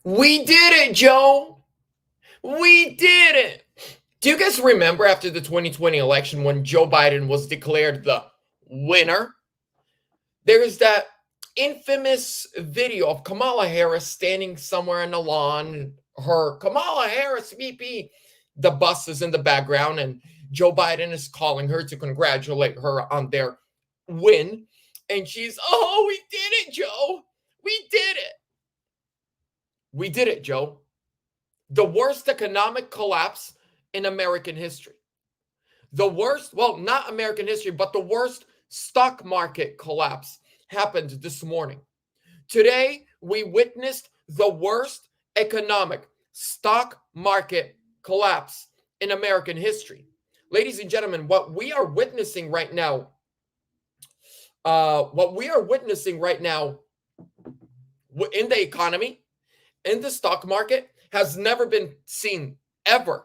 We did it, Joe. We did it. Do you guys remember after the 2020 election when Joe Biden was declared the winner? There's that infamous video of Kamala Harris standing somewhere in the lawn. Her Kamala Harris VP, the bus is in the background, and Joe Biden is calling her to congratulate her on their win. And she's, oh, we did it, Joe. We did it. We did it, Joe. The worst economic collapse in American history. The worst, well, not American history, but the worst stock market collapse happened this morning. Today, we witnessed the worst economic stock market collapse in American history. Ladies and gentlemen, what we are witnessing right now in the economy, in the stock market, has never been seen ever.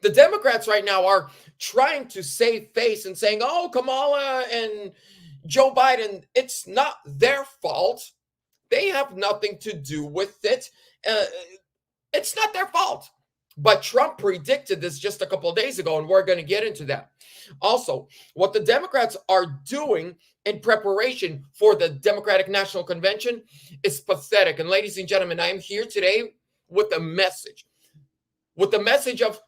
The Democrats right now are trying to save face and saying, oh, Kamala and Joe Biden, it's not their fault. They have nothing to do with it. It's not their fault. But Trump predicted this just a couple of days ago, and we're going to get into that. Also, what the Democrats are doing in preparation for the Democratic National Convention is pathetic. And ladies and gentlemen, I am here today with a message. With the message of,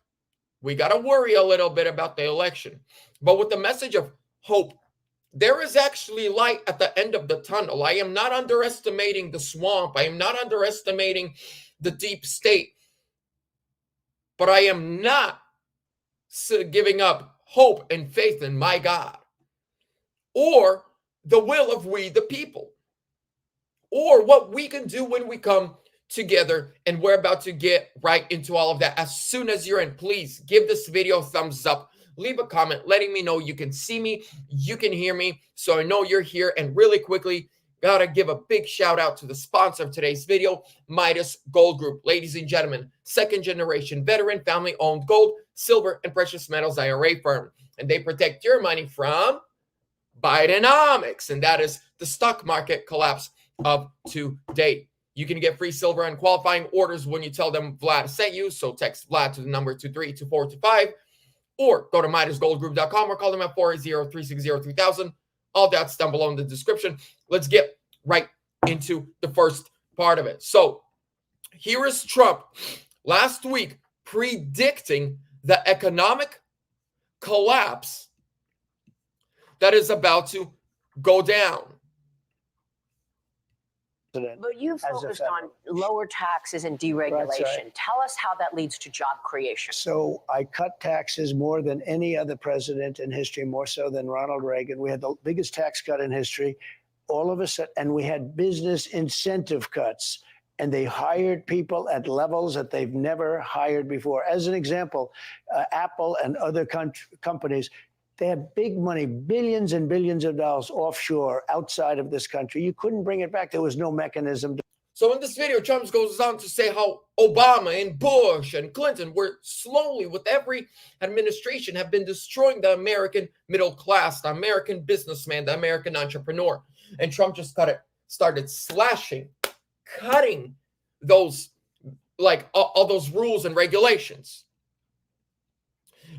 we got to worry a little bit about the election, but with the message of hope. There is actually light at the end of the tunnel. I am not underestimating the swamp. I am not underestimating the deep state. But I am not giving up hope and faith in my God, or the will of we the people, or what we can do when we come together. And we're about to get right into all of that. As soon as you're in, please give this video a thumbs up. Leave a comment letting me know you can see me, you can hear me, so I know you're here. And really quickly, gotta give a big shout out to the sponsor of today's video, Midas Gold Group. Ladies and gentlemen, second generation veteran family owned gold, silver, and precious metals IRA firm. And they protect your money from Bidenomics, and that is the stock market collapse of today. You can get free silver and qualifying orders when you tell them Vlad sent you. So text Vlad to the number 232425, or go to MidasGoldGroup.com or call them at 480-360-3000. All that's down below in the description. Let's get right into the first part of it. So here is Trump last week predicting the economic collapse that is about to go down. But you focused on lower taxes and deregulation. Right. Tell us how that leads to job creation. So I cut taxes more than any other president in history, more so than Ronald Reagan. We had the biggest tax cut in history. All of us, and we had business incentive cuts, and they hired people at levels that they've never hired before. As an example, Apple and other companies, they have big money, billions and billions of dollars offshore outside of this country. You couldn't bring it back. There was no mechanism. So in this video, Trump goes on to say how Obama and Bush and Clinton were slowly, with every administration, have been destroying the American middle class, the American businessman, the American entrepreneur. And Trump just started slashing, cutting those, like all those rules and regulations.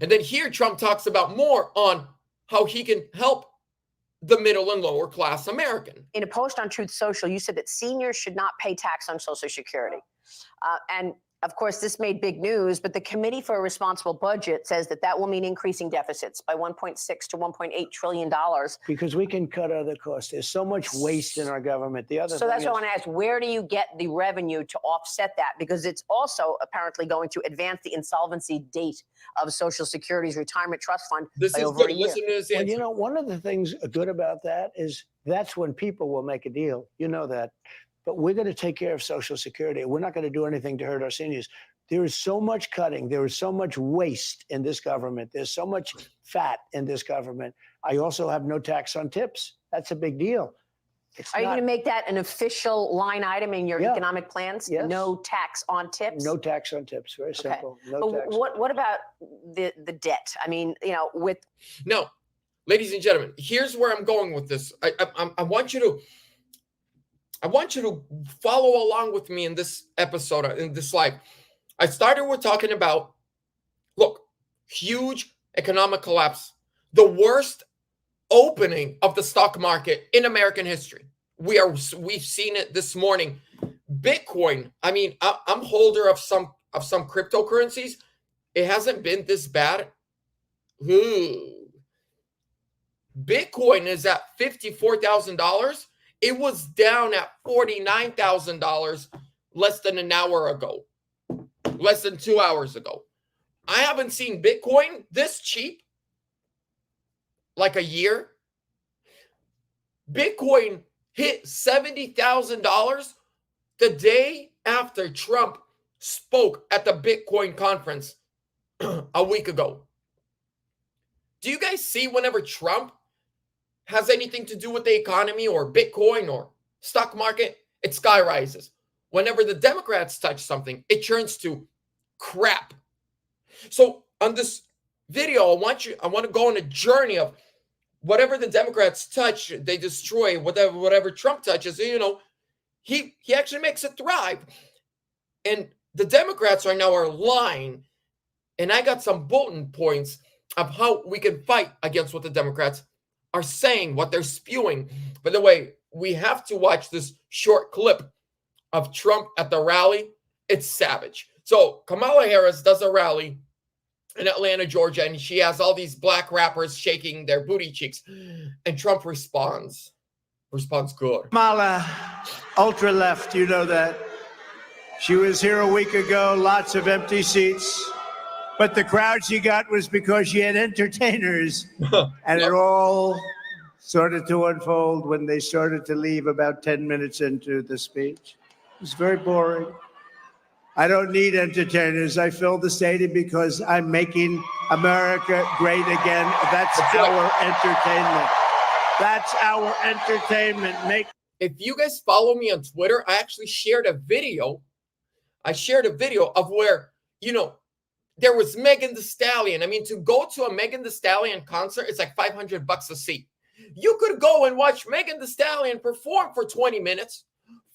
And then here Trump talks about more on how he can help the middle and lower class American. In a post on Truth Social, you said that seniors should not pay tax on Social Security. And of course, this made big news, but the Committee for a Responsible Budget says that that will mean increasing deficits by $1.6 to $1.8 trillion. Because we can cut other costs. There's so much waste in our government. So that's what I want to ask. Where do you get the revenue to offset that? Because it's also apparently going to advance the insolvency date of Social Security's retirement trust fund by over a year. Well, you know, one of the things good about that is that's when people will make a deal. You know that. But we're going to take care of Social Security. We're not going to do anything to hurt our seniors. There is so much cutting. There is so much waste in this government. There's so much fat in this government. I also have no tax on tips. That's a big deal. Are you going to make that an official line item in your economic plans? Yes. No tax on tips? No tax on tips. Very simple. Okay. No tax. What about the debt? I mean, you know, with... No, ladies and gentlemen, here's where I'm going with this. I want you to I want you to follow along with me in this episode, in this live. I started with talking about, look, huge economic collapse, the worst opening of the stock market in American history. We've seen it this morning. Bitcoin. I mean, I'm holder of some cryptocurrencies. It hasn't been this bad. Ooh. Bitcoin is at $54,000. It was down at $49,000 less than an hour ago, less than 2 hours ago. I haven't seen Bitcoin this cheap like a year. Bitcoin hit $70,000 the day after Trump spoke at the Bitcoin conference a week ago. Do you guys see whenever Trump has anything to do with the economy or Bitcoin or stock market, it sky rises. Whenever the Democrats touch something, it turns to crap. So on this video, I want to go on a journey of whatever the Democrats touch, they destroy. Whatever Trump touches, he actually makes it thrive. And the Democrats right now are lying. And I got some bulletin points of how we can fight against what the Democrats are saying, what they're spewing. By the way, we have to watch this short clip of Trump at the rally. It's savage. So Kamala Harris does a rally in Atlanta, Georgia, and she has all these black rappers shaking their booty cheeks. And Trump responds good. Kamala, ultra left, you know that. She was here a week ago, lots of empty seats. But the crowd she got was because she had entertainers. And it all started to unfold when they started to leave about 10 minutes into the speech. It was very boring. I don't need entertainers. I filled the stadium because I'm making America great again. That's our entertainment. That's our entertainment. If you guys follow me on Twitter, I actually shared a video. Of where, there was Megan Thee Stallion. I mean, to go to a Megan Thee Stallion concert, it's like $500 a seat. You could go and watch Megan Thee Stallion perform for 20 minutes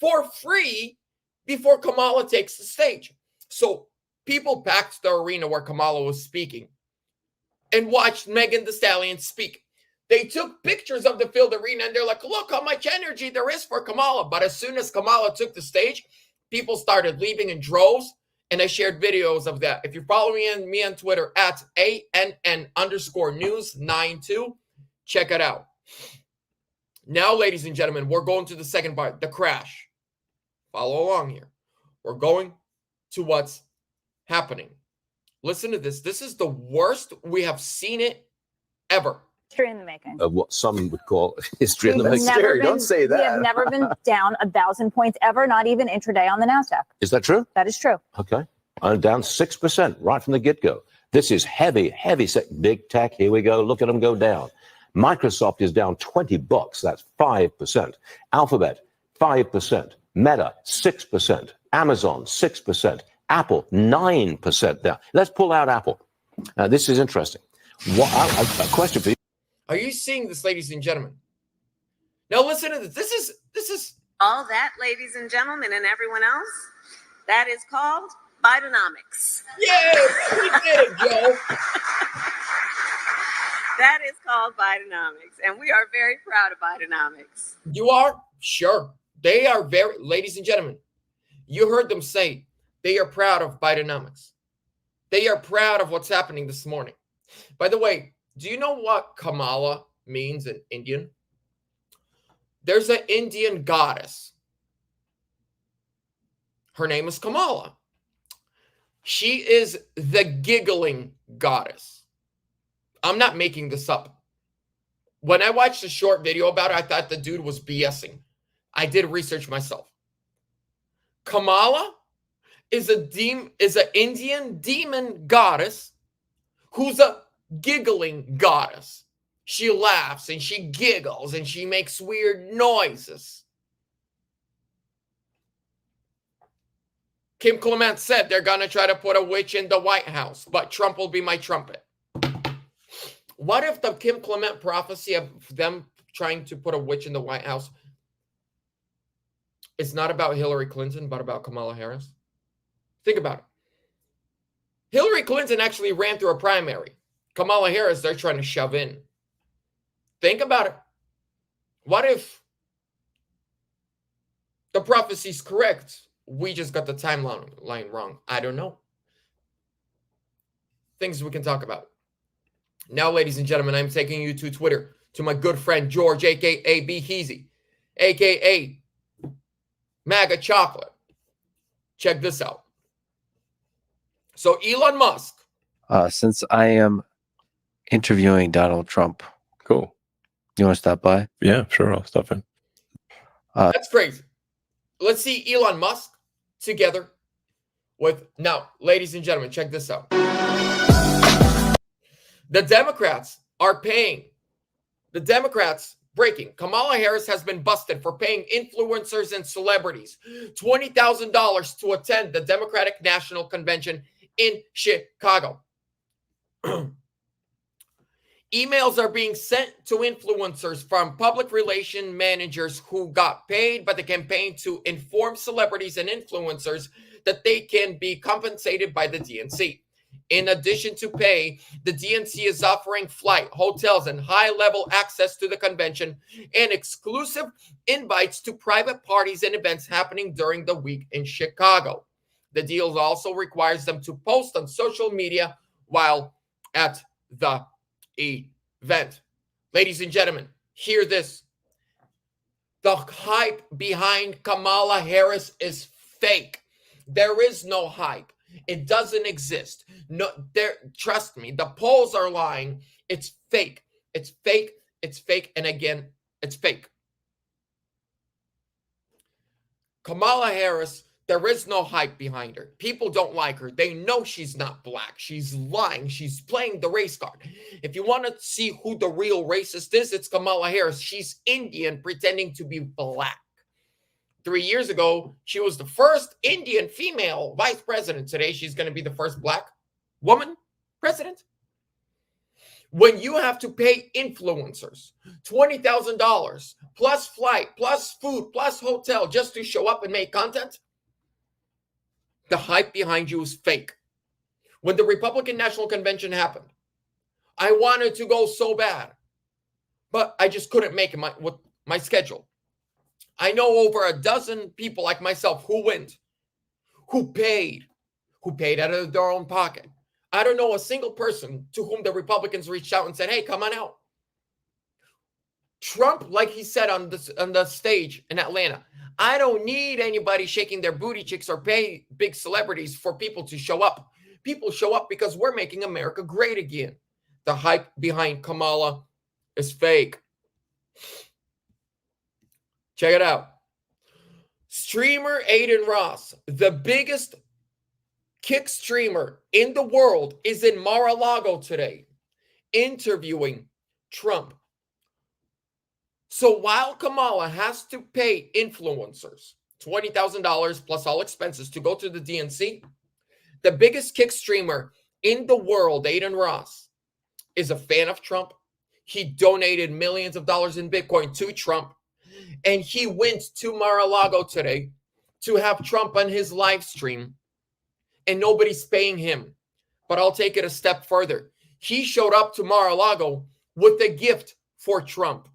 for free before Kamala takes the stage. So people packed the arena where Kamala was speaking and watched Megan Thee Stallion speak. They took pictures of the filled arena and they're like, look how much energy there is for Kamala. But as soon as Kamala took the stage, people started leaving in droves. And I shared videos of that. If you're following me on Twitter at ANN_news92, check it out. Now, ladies and gentlemen, we're going to the second part, the crash. Follow along here. We're going to what's happening. Listen to this. This is the worst we have seen it ever. History in the making. Of what some would call history in the making. Scary. Don't say that. We have never been down 1,000 points ever, not even intraday on the NASDAQ. Is that true? That is true. Okay. I'm down 6% right from the get-go. This is heavy big tech. Here we go. Look at them go down. Microsoft is down $20. That's 5%. Alphabet, 5%. Meta, 6%. Amazon, 6%. Apple, 9% down. Let's pull out Apple. This is interesting. A question for you. Are you seeing this, ladies and gentlemen? Now listen to this. This is all that, ladies and gentlemen, and everyone else. That is called Bidenomics. Yes, we did it, Joe. That is called Bidenomics, and we are very proud of Bidenomics. You are? Sure. They are very, ladies and gentlemen, you heard them say they are proud of Bidenomics. They are proud of what's happening this morning. By the way, do you know what Kamala means in Indian? There's an Indian goddess. Her name is Kamala. She is the giggling goddess. I'm not making this up. When I watched a short video about it, I thought the dude was BSing. I did research myself. Kamala is an Indian demon goddess who's a giggling goddess. She laughs and she giggles and she makes weird noises. Kim Clement said they're going to try to put a witch in the White House, but Trump will be my trumpet. What if the Kim Clement prophecy of them trying to put a witch in the White House is not about Hillary Clinton, but about Kamala Harris? Think about it. Hillary Clinton actually ran through a primary. Kamala Harris, they're trying to shove in. Think about it. What if the prophecy's correct? We just got the timeline wrong. I don't know. Things we can talk about. Now, ladies and gentlemen, I'm taking you to Twitter, to my good friend George, a.k.a. B. Heezy, a.k.a. MAGA Chocolate. Check this out. So Elon Musk. Since I am interviewing Donald Trump, Cool. you want to stop by? Yeah, sure. I'll stop in. That's crazy. Let's see Elon Musk together with, now, ladies and gentlemen, check this out. The Democrats are paying, breaking. Kamala Harris has been busted for paying influencers and celebrities $20,000 to attend the Democratic National Convention in Chicago. Emails are being sent to influencers from public relation managers who got paid by the campaign to inform celebrities and influencers that they can be compensated by the DNC. In addition to pay, the DNC is offering flight, hotels, and high-level access to the convention and exclusive invites to private parties and events happening during the week in Chicago. The deal also requires them to post on social media while at the event. Ladies and gentlemen, hear this. The hype behind Kamala Harris is fake. There is no hype. It doesn't exist. No, there. Trust me, the polls are lying. It's fake. It's fake. It's fake. And again, it's fake. Kamala Harris, there is no hype behind her. People don't like her. They know she's not black. She's lying. She's playing the race card. If you want to see who the real racist is, it's Kamala Harris. She's Indian pretending to be black. 3 years ago, she was the first Indian female vice president. Today, she's going to be the first black woman president. When you have to pay influencers $20,000 plus flight, plus food, plus hotel just to show up and make content, the hype behind you is fake. When the Republican National Convention happened, I wanted to go so bad, but I just couldn't make it with my schedule. I know over a dozen people like myself who went, who paid out of their own pocket. I don't know a single person to whom the Republicans reached out and said, hey, come on out. Trump, like he said on the stage in Atlanta, I don't need anybody shaking their booty cheeks or pay big celebrities for people to show up. People show up because we're making America great again. The hype behind Kamala is fake. Check it out. Streamer Aiden Ross, the biggest kick streamer in the world, is in Mar-a-Lago today interviewing Trump. So while Kamala has to pay influencers $20,000 plus all expenses to go to the DNC, the biggest kick streamer in the world, Aiden Ross, is a fan of Trump. He donated millions of dollars in Bitcoin to Trump. And he went to Mar-a-Lago today to have Trump on his live stream. And nobody's paying him. But I'll take it a step further. He showed up to Mar-a-Lago with a gift for Trump.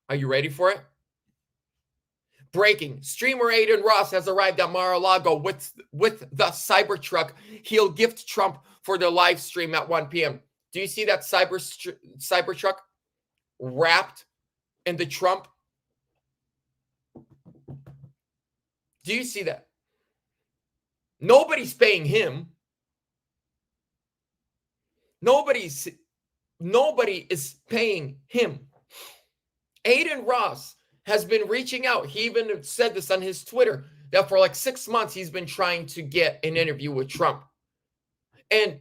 Are you ready for it? Breaking. Streamer Aiden Ross has arrived at Mar-a-Lago with the Cybertruck he'll gift Trump for the live stream at 1 p.m. Do you see that Cybertruck wrapped in the Trump? Do you see that? Nobody's paying him. Nobody is paying him. Aiden Ross has been reaching out. He even said this on his Twitter, that for like 6 months, he's been trying to get an interview with Trump. And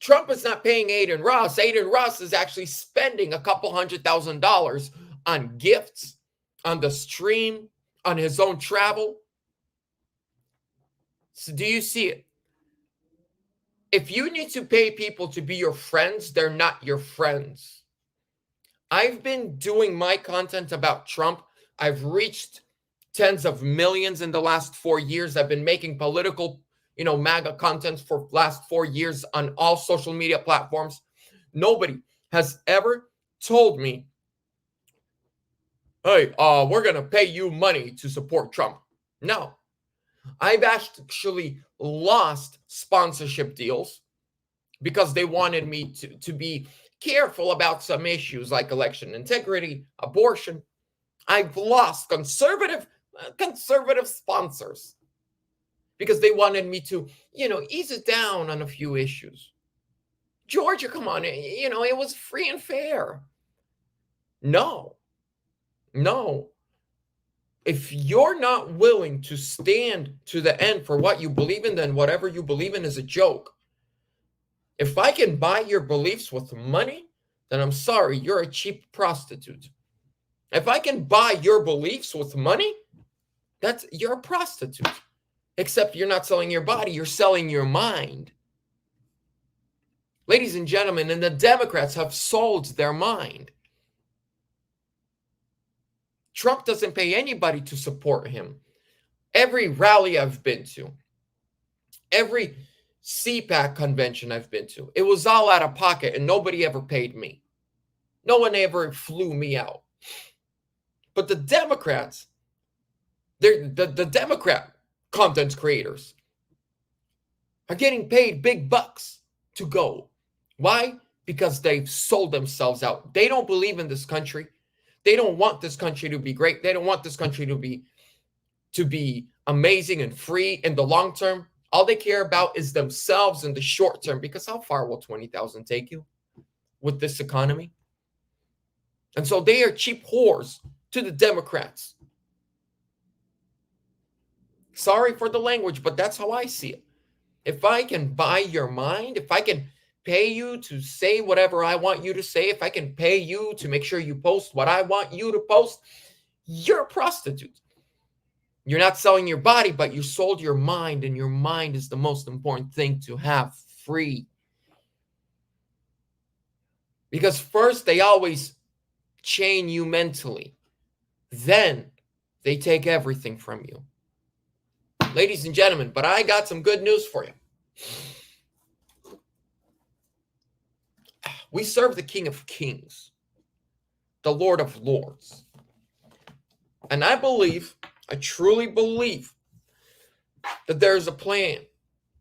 Trump is not paying Aiden Ross. Aiden Ross is actually spending a couple $100,000 on gifts, on the stream, on his own travel. So do you see it? If you need to pay people to be your friends, they're not your friends. I've been doing my content about Trump. I've reached tens of millions in the last 4 years. I've been making political, MAGA content for last 4 years on all social media platforms. Nobody has ever told me, hey, we're going to pay you money to support Trump. No. I've actually lost sponsorship deals because they wanted me to be careful about some issues like election integrity, abortion. I've lost conservative sponsors because they wanted me to, ease it down on a few issues. Georgia, come on, it was free and fair. No. If you're not willing to stand to the end for what you believe in, then whatever you believe in is a joke. If I can buy your beliefs with money, then I'm sorry, you're a cheap prostitute. If I can buy your beliefs with money, you're a prostitute. Except you're not selling your body, you're selling your mind. Ladies and gentlemen, and the Democrats have sold their mind. Trump doesn't pay anybody to support him. Every rally I've been to, every CPAC convention I've been to, it was all out of pocket and nobody ever paid me. No one ever flew me out. But the Democrats, the Democrat content creators are getting paid big bucks to go. Why? Because they've sold themselves out. They don't believe in this country. They don't want this country to be great. They don't want this country to be amazing and free in the long term. All they care about is themselves in the short term, because how far will 20,000 take you with this economy? And so they are cheap whores to the Democrats. Sorry for the language, but that's how I see it. If I can buy your mind, if I can pay you to say whatever I want you to say, if I can pay you to make sure you post what I want you to post, you're a prostitute. You're not selling your body, but you sold your mind, and your mind is the most important thing to have free. Because first, they always chain you mentally. Then they take everything from you. Ladies and gentlemen, but I got some good news for you. We serve the King of Kings, the Lord of Lords. And I truly believe that there's a plan.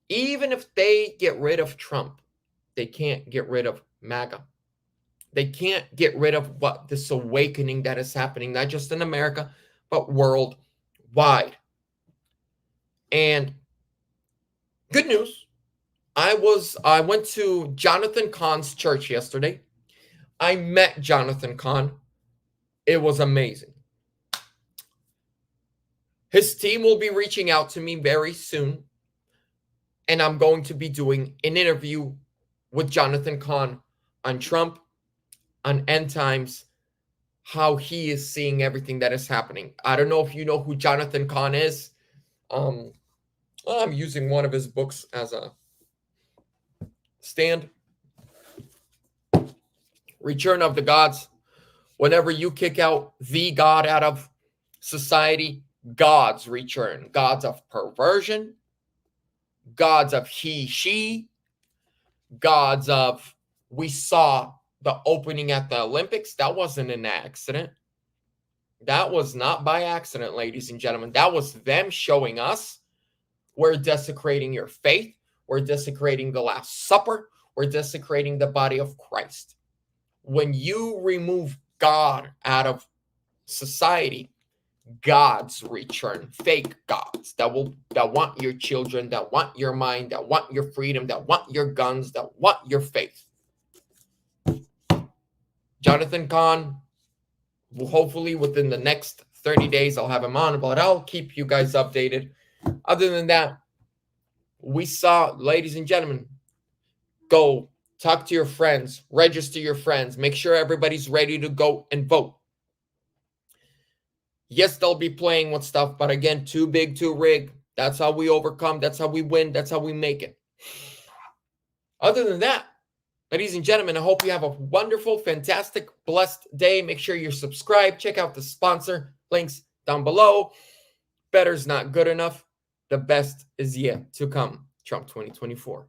Even if they get rid of Trump, they can't get rid of MAGA. They can't get rid of this awakening that is happening, not just in America, but worldwide. And good news. I went to Jonathan Cahn's church yesterday. I met Jonathan Cahn. It was amazing. His team will be reaching out to me very soon. And I'm going to be doing an interview with Jonathan Cahn on Trump, on end times, how he is seeing everything that is happening. I don't know if you know who Jonathan Cahn is. I'm using one of his books as a stand. Return of the Gods. Whenever you kick out the God out of society, gods return. Gods of perversion, gods of he, she, gods of, we saw the opening at the Olympics. That wasn't an accident. That was not by accident, ladies and gentlemen. That was them showing us we're desecrating your faith. We're desecrating the Last Supper. We're desecrating the body of Christ. When you remove God out of society, gods return. Fake gods that want your children, that want your mind, that want your freedom, that want your guns, that want your faith. Jonathan Cahn, hopefully within the next 30 days, I'll have him on, but I'll keep you guys updated. Other than that, we saw, ladies and gentlemen, go talk to your friends, register your friends, make sure everybody's ready to go and vote. Yes, they'll be playing with stuff, but again, too big, too rigged. That's how we overcome. That's how we win. That's how we make it. Other than that, ladies and gentlemen, I hope you have a wonderful, fantastic, blessed day. Make sure you're subscribed. Check out the sponsor links down below. Better's not good enough. The best is yet to come. Trump 2024.